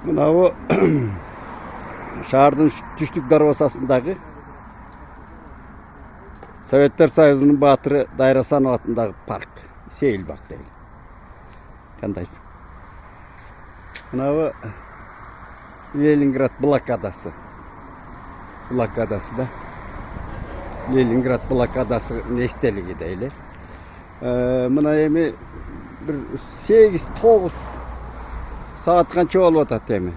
Мынау шаардын түштүк дарбазасындагы Советтер Союзунун баатыры Дайрасанов атындагы парк, Сейилбак дейли. Кандайсың? Мынау Ленинград блокадасы. Блокадасы да. Ленинград блокадасы эстелиги дейли. Мына эми бир 8-9 саат канча болуп атат эми.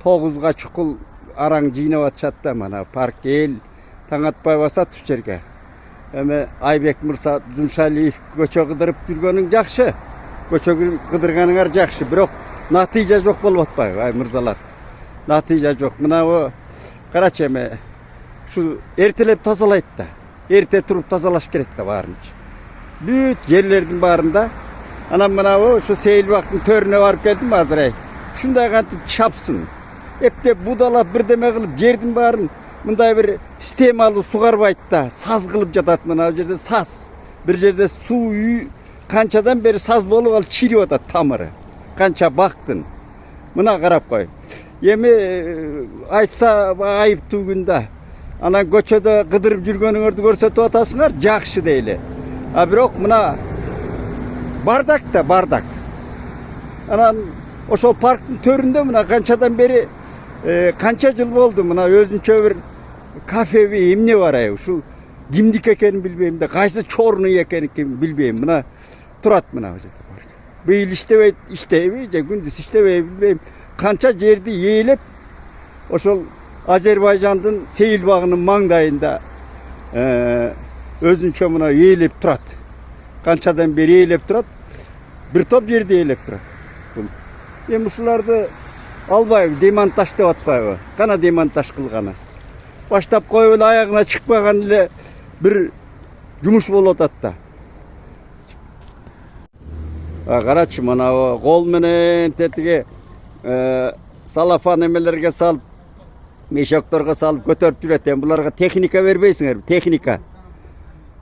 9га чукул араң жыйнап атышат да мына парк эл таң атпай басат уш жерге. Эми Айбек Мырза Жумшалиев көчө кыдырып жүргөнүң жакшы. Көчө кыдырганыңар жакшы, бирок натыйжа жок болуп атпайбы, ай мырзалар? Натыйжа жок. Мына карачы эми ушу эртелеп тазалайт да. Эрте туруп тазалаш керек да баарынчы. Бүт жерлердин баарында. Анан мына ушу Сейилбактын төрүнө барып келдим азыр ай. Ушундай кантип чапсын. Эптеп будалап бирдеме кылып жердин баарын мындай бир системалуу сугарбайт да, саз кылып жатат мына жерде саз. Бир жерде суу канчадан бери саз болуп ал чирип атат тамыры. Канча бактын. Мына карап кой. Эми айтса айыптуу күндө анан көчөдө кыдырып жүргөнүңөрдү көрсөтүп атасыңар, жакшы дейли. А бирок мына бардак да бардак. Анан ошол парктын төрүндө мына канчадан бери канча жыл болду мына өзүнчө бир кафеби эмне бар ай. Ушул кимдики экенин билбейм да, кайсы чорный экенин билбейм. Мына турат мына жерде парк. Быйыл иштебейт, иштейби же күндүз иштебейби билбейм. Канча жерди ээлеп ошол Азербайжандын Сейилбагынын маңдайында өзүнчө мына ээлеп турат. Канчадан бери ээлеп турат. Бир топ жерди ээлеп турат. Эми ушуларды албайбы, демонтаж деп атпайбы? Кана демонтаж кылганы. Баштап коюп эле аягына чыкпаган эле бир жумуш болуп атат да. Карачы мына кол менен тетиги салафан эмелерге салып, мешокторго салып көтөрүп жүрөт. Эми буларга техника бербейсиңерби?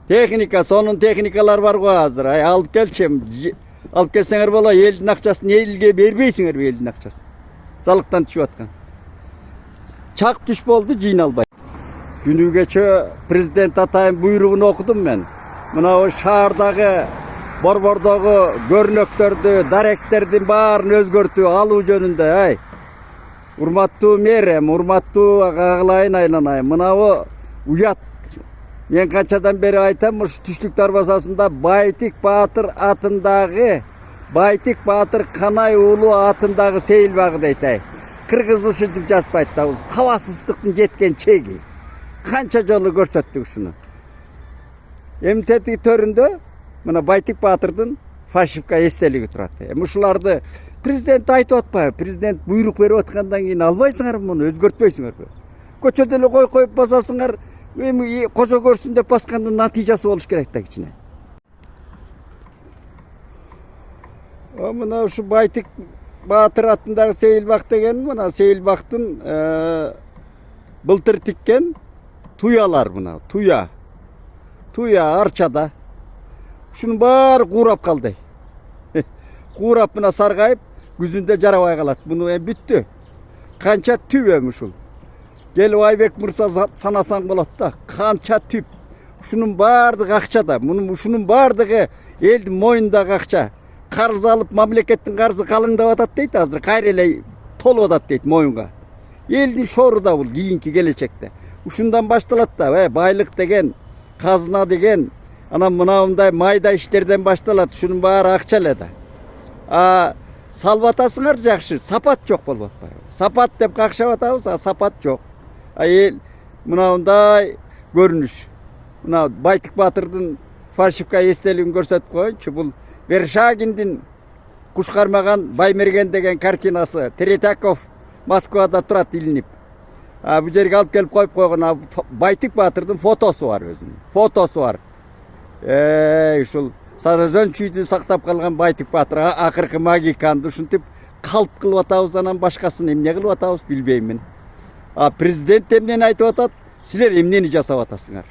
Техника, сонун техникалар бар го азыр. Ай алып келчи. Алып келсеңер боло, элдин акчасын элге бербейсиңерби, элдин акчасын? Салыктан түшүп аткан. Чак түш болду, жыйналбай. Күнү кече президент атайын буйругун окудум мен. Мына шаардагы борбордогу көрнөктөрдү, даректердин баарын өзгөртүп алуу жөнүндө, ай. Урматтуу мэрим, урматтуу агылайын айланайын. Мына уят. Мен канчадан бери айтам, ушу түштүк дарбазасында Байтик Баатыр атындагы, Байтик Баатыр Канай уулу атындагы Сейилбагы дейт ай. Кыргыз ушинтип жазбайт да, сабасыздыктын жеткен чеги. Канча жолу көрсөттүк ушуну. Эми тетиги төрүндө мына Байтик Баатырдын фашивка эстелиги турат. Эми ушуларды президент айтып атпайбы? Президент буйрук берип аткандан кийин албайсыңарбы муну, өзгөртпөйсүңөрбү? Көчөдө эле коюп басасыңар, эми кожо көрсүн деп баскандын натыйжасы болуш керек да кичине. Мына ушу Байтик Баатыр атындагы Сейилбак деген мына Сейилбактын былтыр тиккен туялар мына, туя арчада. Ушунун баары куурап калды. Куурап мына саргайып, күзүндө жарабай калат. Муну эми бүттү. Канча түп эми ушул. Келип Айбек Мырза санасаң болот да. Канча түп. Ушунун баардыгы акчада. Ушунун баардыгы элдин мойнундагы акча. Карыз алып, мамлекеттин карызы калыңдап атат дейт азыр. Кайра эле толуп атат дейт моюнга. Элдин шору да бул кийинки келечекте. Ушундан башталат да, байлык деген, казына деген, анан мындай майда иштерден башталат. Ушунун баары акча эле да. Салып атасыңар жакшы, сапат жок болуп атпайбы? Сапат деп какшап атабыз, сапат жок. Эл мындай көрүнүш. Мына Байтик Баатырдын фальшивка эстелигин көрсөтүп коеюнчу. Бул Вершагиндин куш кармаган Баймерген деген картинасы. Третьяков Москвада турат илинип. Бу жерге алып келип коюп койгон Байтик Баатырдын фотосу бар өзүнүн. Фотосу бар. Ушул Сарызөн чүйдү сактап калган Байтик Баатыр акыркы магиканды ушинтип калп кылып атабыз, анан башкасын эмне кылып атабыз билбеймин. Президент эмнени айтып атат, силер эмнени жасап атасыңар?